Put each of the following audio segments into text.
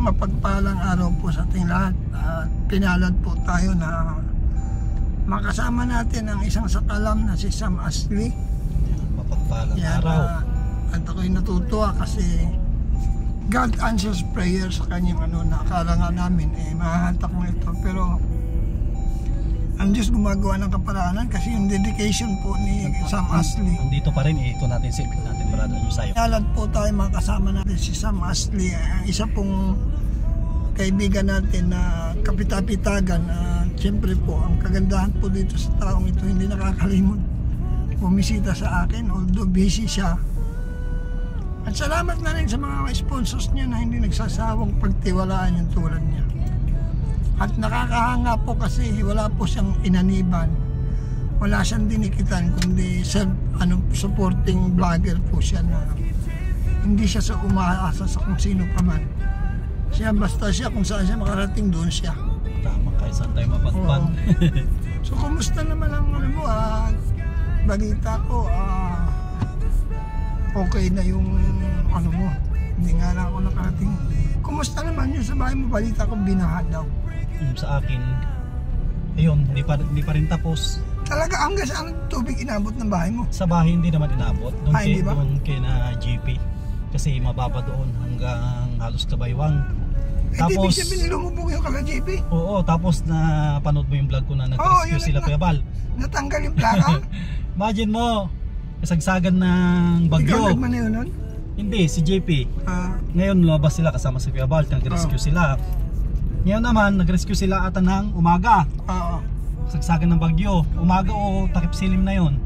Isang mapagpalang araw po sa ating lahat. Pinalad po tayo na makasama natin ang isang sakalam na si Sam Astley. Mapagpalang araw. At ako'y natutuwa kasi God answers prayer sa kanyang nakakala nga namin mahahantak mo ito, pero ang Diyos gumagawa ng kaparaanan kasi yung dedication po ni Sam Astley. Andito pa rin, ito natin silpin natin, Brother Josiah. Pinalad po tayo makasama natin si Sam Astley, isa pong kaibigan natin na kapitapitagan. Siyempre po, ang kagandahan po dito sa taong ito, hindi nakakalimot bumisita sa akin, although busy siya. At salamat na rin sa mga sponsors niya na hindi nagsasawang pagtiwalaan yung tulad niya. At nakakahanga po kasi wala po siyang inaniban, wala siyang dinikitan, kundi supporting vlogger po siya na hindi siya sa umaasa sa kung sino pa man. Siya basta siya kung saan siya makarating, doon siya. Tama, kahit saan tayo mapagpan. So kumusta naman ang mo? Balita ko okay na yung mo, hindi nga na ako nakarating. Kumusta naman yun sa bahay mo? Balita ko binaha daw. Sa akin, ayun, hindi pa rin tapos. Talaga hanggang saan tubig inabot ng bahay mo? Sa bahay hindi naman inabot, doon kay na GP. Kasi mababa doon hanggang halos kabaywang. Tapos ibig sabihin lumubog yung kala GP? Oo, tapos na panood mo yung vlog ko na nag-rescue sila Kuya Bal. Natanggal yung plaka? Imagine mo, kasagsagan ng bagyo. Ikaw nagmana yun nun? Hindi, si JP. Ngayon lumabas sila kasama si Kuya Bal, nag-rescue sila. Ngayon naman, nag-rescue sila ata ng umaga. Sagsagan ng bagyo. Umaga o takip silim na yon.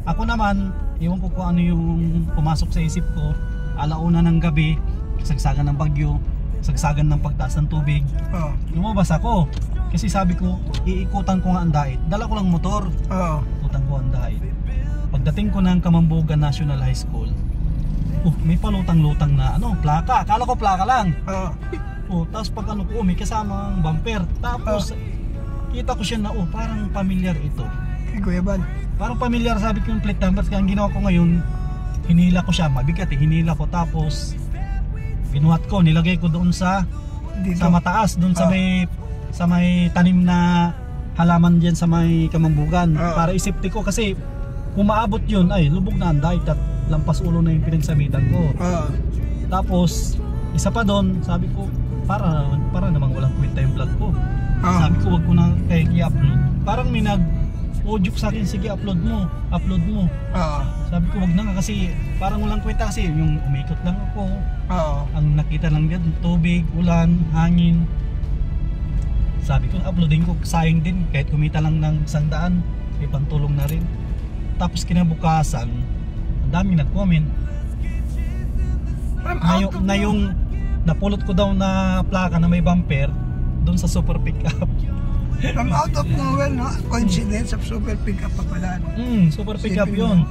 Ako naman, iwan ko kung ano yung pumasok sa isip ko. Alauna ng gabi, sagsagan ng bagyo, sagsagan ng pagtaas ng tubig. Lumabas ako. Kasi sabi ko, iikutan ko nga ang dait. Dala ko lang motor. Ikutan ko ang dait. Pagdating ko ng Kamambugan National High School, may palutang-lutang na plaka. Akala ko plaka lang. Tapos pag ko, may kasamang bumper. Tapos kita ko siya na parang familiar ito. Kuya Bal. Parang familiar, sabi ko yung plate numbers. Kaya ang ginawa ko ngayon, hinila ko siya, mabigat hinila ko. Tapos binuhat ko, nilagay ko doon sa mataas, doon sa may tanim na halaman diyan sa may Kamambugan. Para isipti ko kasi kung maabot yun, ay lubog na ang dahit at lampas ulo na yung pinagsamitan ko. Tapos isa pa doon, sabi ko para namang walang kwenta yung vlog ko. Sabi ko wag ko na kayo i-upload. Parang may nag-audio sa akin, sige upload mo. Sabi ko wag na nga kasi parang walang kwenta kasi yung umikot lang ako. Ang nakita lang dyan, tubig, ulan, hangin. Sabi ko uploadin ko, sayang din kahit kumita lang ng 100, may pantulong na rin. Tapos kinabukasan, ang daming nag-comment na yung napulot ko daw na plaka na may bumper doon sa super pickup. From out of nowhere, coincidence of super pickup pa pala. Super pickup yun.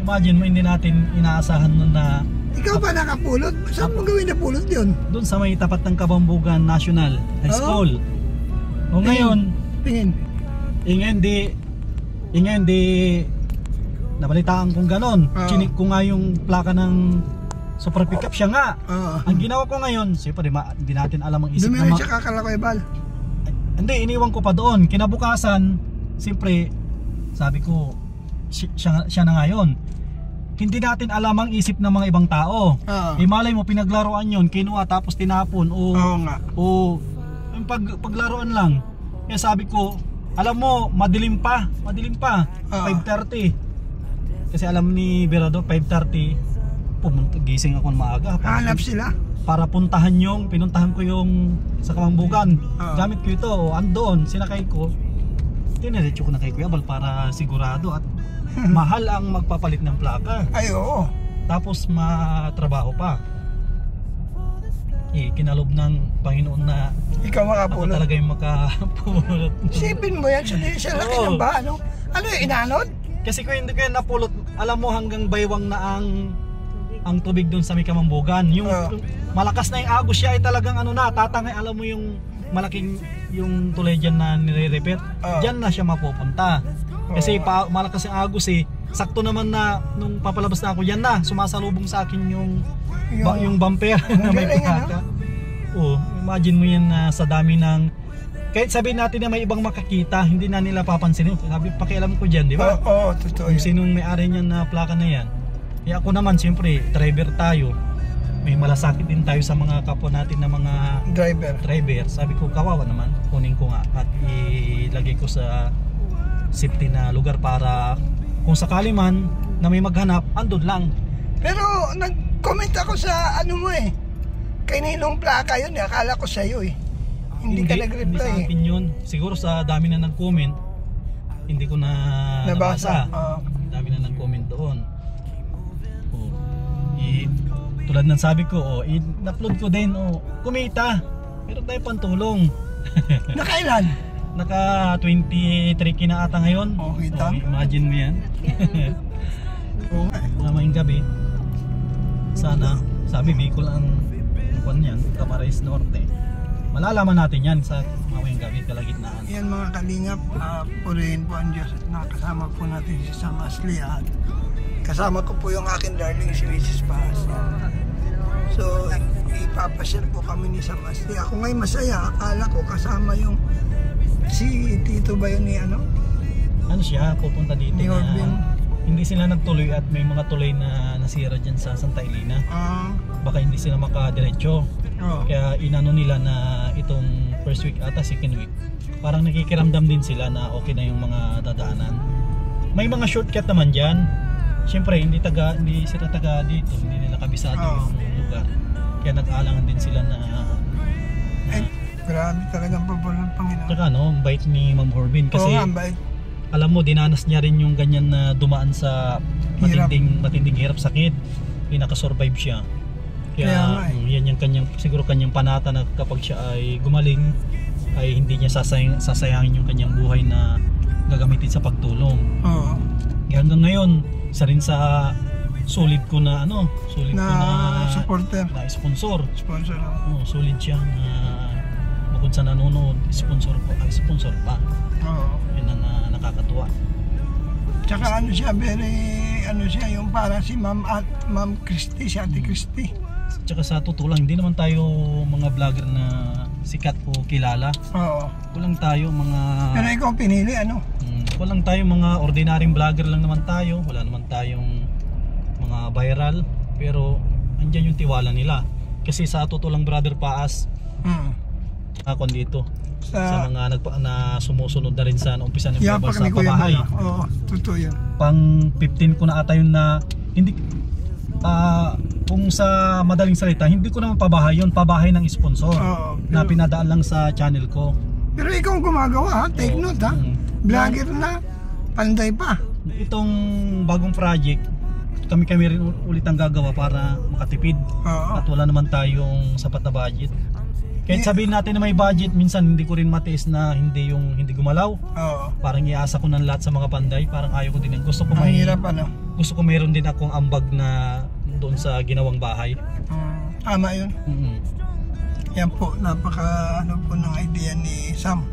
Imagine mo, hindi natin inaasahan nun na. Ikaw pa nakapulot? Saan mo gawin na pulot yun? Doon sa may tapat ng Kamambugan National High School. Ngayon, tingin. Ngayon di nabalitaan kong ganon. Chinik ko nga yung plaka ng super pickup siya nga. Ang ginawa ko ngayon, siyempre hindi natin alam ang isip naman. Siya kakala ko Bal. Hindi, iniwan ko pa doon. Kinabukasan, siyempre sabi ko siya na ngayon. Hindi natin alam ang isip ng mga ibang tao. Malay mo pinaglaruan yon, kinuha tapos tinapon o paglaruan lang. Kaya sabi ko, alam mo, madilim pa 5:30. Kasi alam ni Berado 5:30 gising ako ng maaga. Hanap sila para pinuntahan ko yung sa Kamambugan. Gamit ko ito, andoon, sinakay ko. Tiniretso ko na kay Kuya Bal para sigurado at mahal ang magpapalit ng plaka. Ay oo. Tapos matrabaho pa. Kinalob ng Panginoon na ikaw makapulot. Ako talaga yung makapulot. Sipin mo yan, sa laki ng ba? Ano yung inanod? Kasi kung hindi ko yan napulot, alam mo hanggang baywang na ang tubig doon sa may Kamambugan. Yung malakas na yung agos siya ay talagang tatangay, alam mo yung malaking yung tulay dyan na nire-repair. Dyan na siya mapupunta. Kasi malakas yung agos sakto naman na nung papalabas na ako, yan na sumasalubong sa akin yung bumper na may plaka. Oo, imagine mo yan na sa dami ng, kahit sabihin natin na may ibang makakita, hindi na nila papansin yun. Sabi, pakialam ko dyan, di ba? Oo, totoo Kung yan. sinong may-ari niyan na plaka na yan. Kaya ako naman, siyempre, driver tayo. May malasakit din tayo sa mga kapwa natin na mga driver. Sabi ko, kawawa naman. Kunin ko nga at ilagay ko sa safety na lugar para kung sakali man na may maghanap, andun lang. Pero nag-comment ako sa ano mo eh. Kay Ninong plaka yun eh. Akala ko sa'yo eh. Hindi ka nag-reply Hindi sa eh. akin yun. Siguro sa dami na nag-comment, hindi ko na nabasa. Dami na nag-comment doon. Oh. Tulad ng sabi ko, in-upload ko din, kumita. Meron tayo pantulong. Nakailan? Naka 23k na ata ngayon. Okay, tama. Imagine mo yan. Oo. Mamayang gabi. Sana, sabi Bicol ang kwan yan, Camarines Norte. Malalaman natin yan sa mamayang gabi, kalagitnaan. Yan mga kalingap, purihin po ang Diyos at nakasama po natin si Sam Ashley at kasama ko po yung akin darling si Mrs. Paz. So, ipapasyal po kami ni Sam Ashley. Ako ngayon masaya, akala ko kasama yung si Tito ba yun ni ano? Ano siya, pupunta dito Ni na Orbin. hindi sila nagtuloy at may mga tuloy na nasira dyan sa Santa Elena. Baka hindi sila makadiretso. Kaya inano nila na itong first week ata, second week, parang nakikiramdam din sila na okay na yung mga dadaanan. May mga shortcut naman dyan. Siyempre hindi sila taga dito, hindi nila kabisado yung lugar. Kaya nag-aalangan din sila na grabe talagang pabor ng Panginoon. Tsaka bait ni Ma'am Orbin kasi bait. alam mo, dinanas niya rin yung ganyan na dumaan sa matinding hirap, sakit. Pinaka-survive siya. Kaya yan yung siguro kanyang panata na kapag siya ay gumaling ay hindi niya sasayangin yung kanyang buhay na gagamitin sa pagtulong. Kaya hanggang ngayon, isa rin sa solid ko na supporter, na sponsor. Sponsor. Solid siya na bukod sa nanonood, sponsor pa. Yan ang nakakatuwa. Tsaka yung para si Ma'am Christy, si Ate Christy. Tsaka sa totoo lang, hindi naman tayo mga vlogger na sikat o kilala. Kulang tayo mga... Pero ikaw pinili, ano? Kulang tayo mga ordinaryong vlogger lang naman tayo. Wala naman tayong mga viral. Pero andyan yung tiwala nila. Kasi sa totoo lang, Brother Paas, ako dito. Sa mga na sumusunod na rin sa umpisa ng sa pabahay. Totoo yan. Pang 15 ko na ata yun na hindi kung sa madaling salita, hindi ko naman pabahay yun, pabahay ng sponsor na pinadaan lang sa channel ko. Pero ikaw ang gumagawa, ha? Take note, ha? Vlogger na, panday pa. Itong bagong project, kami rin ulit ang gagawa para makatipid. At wala naman tayong sapat na budget. Kahit sabihin natin na may budget, minsan hindi ko rin matiis na hindi gumalaw. Parang iasa ko ng lahat sa mga panday, parang ayaw ko din. Gusto ko gusto ko mayroon din akong ambag na doon sa ginawang bahay. Tama yun. Yan po, napaka po ng idea ni Sam.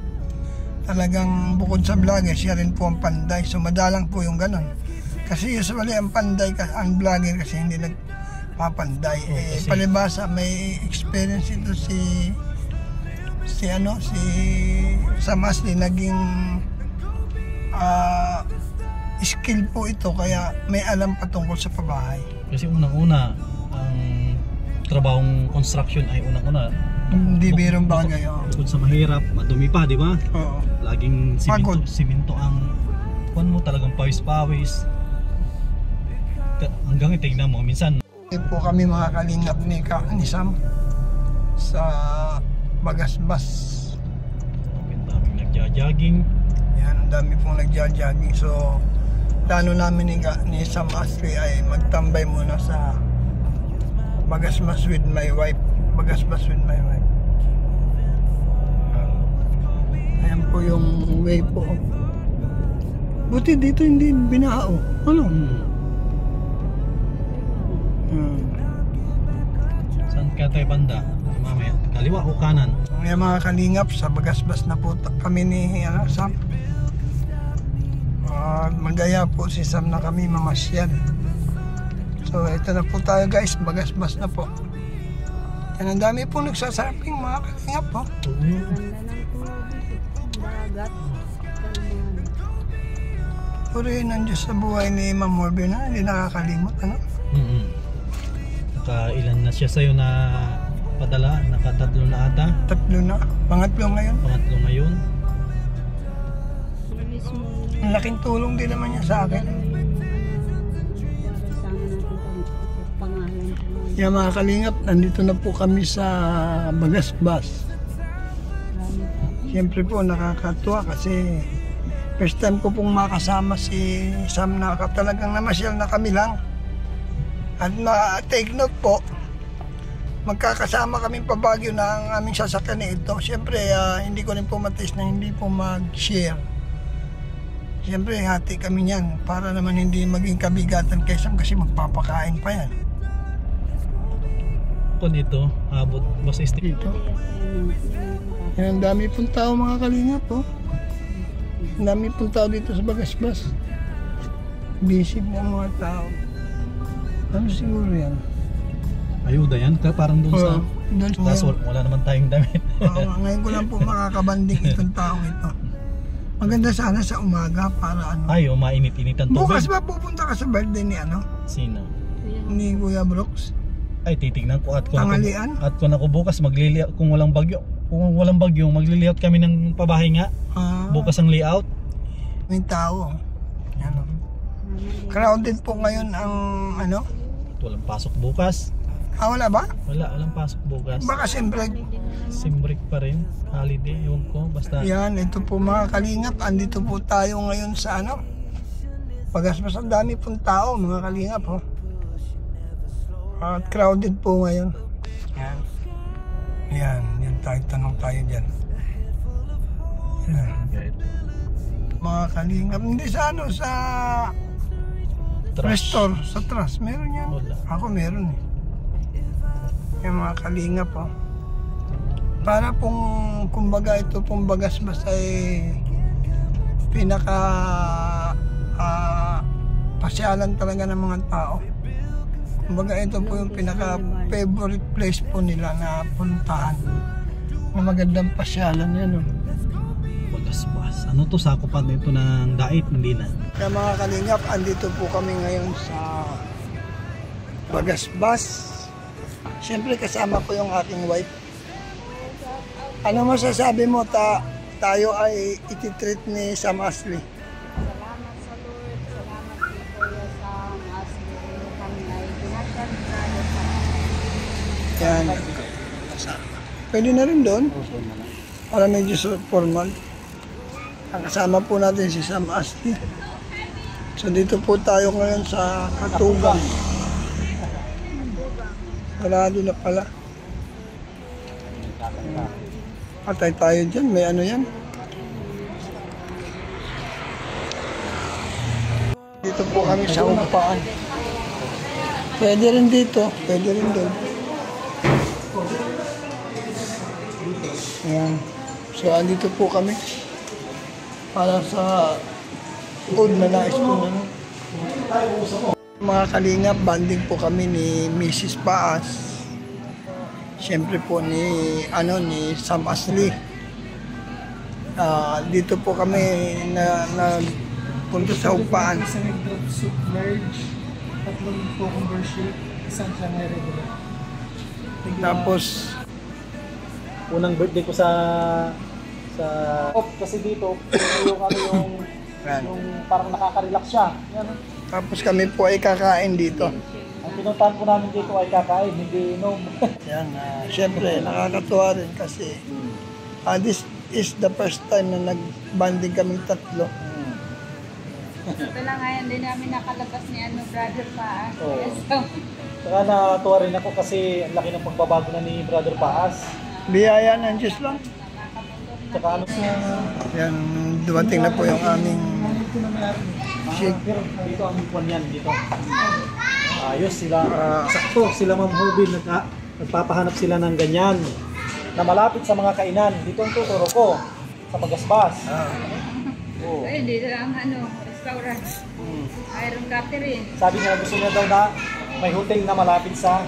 Talagang bukod sa vlogger, siya rin po ang panday. So madalang po yung ganun. Kasi usually ang panday, ang vlogger kasi hindi nagpapanday. Palibasa may experience ito si Sam Ashley, naging skill po ito, kaya may alam patungkol sa pabahay. Kasi unang-una, ang trabahong construction ay unang-una hindi birong bagay. Bukod sa mahirap, madumi pa, di ba? Laging simento ang kuwan mo, talagang pawis-pawis. Hanggang tingnan mo, minsan po kami mga kalingap ni Sam sa Bagasbas. Ang daming nagja-jogging. Yan, ang dami pong nagja-jogging. So, plano namin ni Sam Ashley ay magtambay muna sa Bagasbas with my wife. Ayan po yung way po. Buti dito hindi binao. Ano? Saan kaya tayo banda? Mamaya, kaliwa o kanan? Ayan mga kalingap, sa Bagasbas na po kami ni Sam. Magaya po si Sam na kami mamasyal. So ito na po tayo guys, Bagasbas na po. Yan, ang dami po nagsasaraping mga kalingap po. Ganda ng tubig. Dagat. Purihin ang Diyos sa buhay ni Ma'am Morbe na hindi nakakalimot, ano? Ilan na siya sa'yo na padala? Nakatatlo na ata? 3 na. Pangatlo ngayon. Pangatlo ngayon? Ang laking tulong din naman niya sa akin. Yan mga kalingap, nandito na po kami sa Bagasbas. Siyempre po nakakatuwa kasi first time ko pong makasama si Sam na talagang namasyal na kami lang. At take note po, magkakasama kami pa Baguio na ang aming sasakyan na ito. Siyempre hindi ko rin po matis na hindi po mag-share. Siyempre hati kami niyan para naman hindi maging kabigatan kay Sam kasi magpapakain pa yan. Kung ito, abot basta Dito. Yan, ang dami pong tao mga kalingap po. Ang dami pong tao dito sa Bagasbas. Busy po ang mga tao. Ano siguro yan? ayuda yan, parang doon sa... doon Kaso wala naman tayong damit. ngayon ko lang po makakabanding itong taong ito. Maganda sana sa umaga para ano. Ay, mainit-initan tubig. Bukas ba pupunta ka sa birthday ni ano? Sino? Ni Kuya Brooks? Ay, titignan ko at kung Tanghalian? kung ako bukas maglilihat kung walang bagyo. Kung walang bagyo, maglilihat kami ng pabahay nga. Bukas ang layout. May tao. Ano? Crowded po ngayon ang ano? Walang pasok bukas. Wala ba? Walang pasok bukas. Baka siyempre. Simbrik pa rin. Holiday, ewan ko. Basta. Yan, ito po mga kalingap. Andito po tayo ngayon sa ano? Bagasbas, ang dami pong tao mga kalingap. Oh. At crowded po ngayon. Yan. Yan tayo, tanong tayo dyan. Yan. Mga kalingap. Hindi sa ano, sa restore, sa trust. Meron yan. Wala. Ako meron eh. Yung mga kalingap oh. Para pong kumbaga ito pong Bagasbas ay pinaka pasyalan talaga ng mga tao. Kumbaga ito po yung pinaka favorite place po nila na puntahan. Magandang pasyalan yan oh. Bagasbas. Ano to, sakupan ito ng dait, hindi na. Kaya mga kalingap, andito po kami ngayon sa Bagasbas. Siyempre kasama ko yung aking wife. Ano masasabi mo tayo ay ititreat ni Sam Ashley? Salamat sa Lord. Salamat kay Kuya Sam Ashley. Kami ay pinagkantrado sa Yan. Pwede na rin doon. Para medyo formal. Ang kasama po natin si Sam Ashley. So dito po tayo ngayon sa Katugang. Sarado na pala. Patay tayo dyan. May ano yan. Dito po kami sa upaan. Pwede rin dito. Pwede rin doon. Ayan. So andito po kami. Para sa food na nais po na. Mga kalingap, banding po kami ni Mrs. Paas. Siyempre po ni Sam Ashley. Dito po kami na punta sa upaan. Isang nag-drop soup merge, tatlong cucumber shake, isang sangay regular. Tapos, Unang birthday ko sa kasi dito yung yung parang nakaka-relax siya. Yan. tapos kami po ay kakain dito. Ang pinuntahan po namin dito ay kakain, hindi inom. Yan, siyempre nakakatuwa rin kasi this is the first time na nag-banding kaming tatlo. Ito lang ngayon din namin nakalabas ni Brother Paas. Oo. Yes, so, Saka natuwa rin ako kasi ang laki ng pagbabago na ni Brother Paas. Biyaya ng Diyos lang. Tsaka ano Yan, dumating na po yung aming shake. pero dito ang kwan yan dito. Ayos sila. Sakto sila Ma'am Hubin nagpapahanap sila ng ganyan na malapit sa mga kainan. Dito ang tuturo ko sa Bagasbas. Oh. ayun, dito ang restaurant. Iron Catering. Sabi niya gusto niya daw na may hotel na malapit sa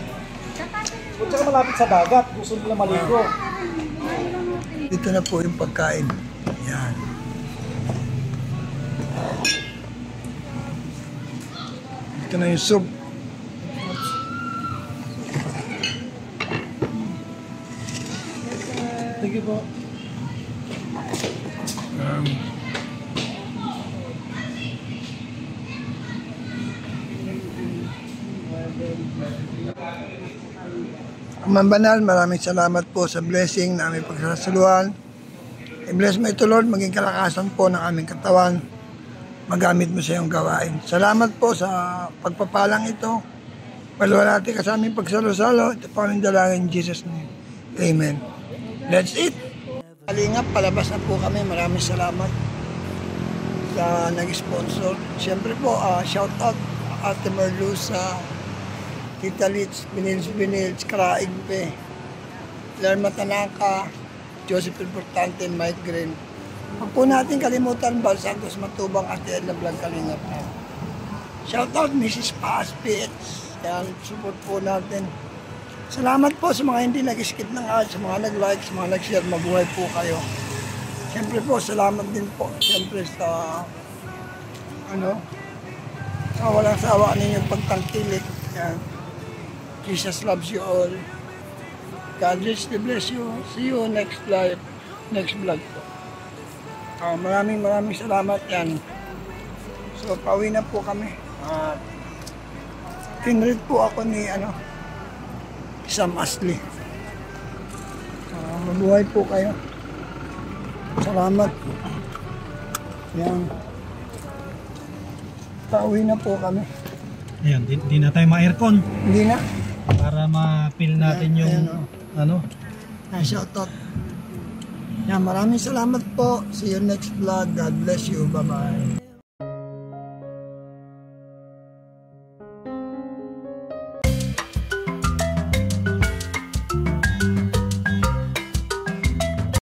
Sa Catering Kung saka malapit sa dagat, gusto nila maligo. Dito na po yung pagkain. Yan. Ito na yung soup. Thank you po. Ma'am Banal, maraming salamat po sa blessing na aming pagsasaluhan. I-bless mo ito, Lord, maging kalakasan po ng aming katawan. Magamit mo sa iyong gawain. Salamat po sa pagpapalang ito. Paluwalhati ka sa aming pagsalo-salo. Ito po ang dalangin in Jesus' name. Amen. That's it. Kalingap, palabas na po kami. Maraming salamat sa nag-sponsor. Siyempre po, shout out Ate Merluza, Tita Litz, Binils, Karaig Pe, Lerma Tanaka, Joseph Importante, Mike Green. Huwag po natin kalimutan, Bal Santos Matubang, Ate Edna Blanc Kalingap. Shout out Mrs. Paas PX. Yan, support po natin. Salamat po sa mga hindi nag-skip ng ads, sa mga nag-like, sa mga nag-share. Mabuhay po kayo. Siyempre po, salamat din po. Siyempre sa walang sawa ninyong pagtangkilik. Yan. Jesus loves you all. God bless you. See you next live, next vlog po. Maraming salamat yan. So, pauwi na po kami. Pinread po ako ni Sam Astley. Mabuhay po kayo. Salamat. Yan. Pauwi na po kami. Ayan, di na tayo ma-aircon. Hindi na. Para ma-feel natin yung Shoutout. Yan, maraming salamat po. See you next vlog. God bless you. Bye-bye.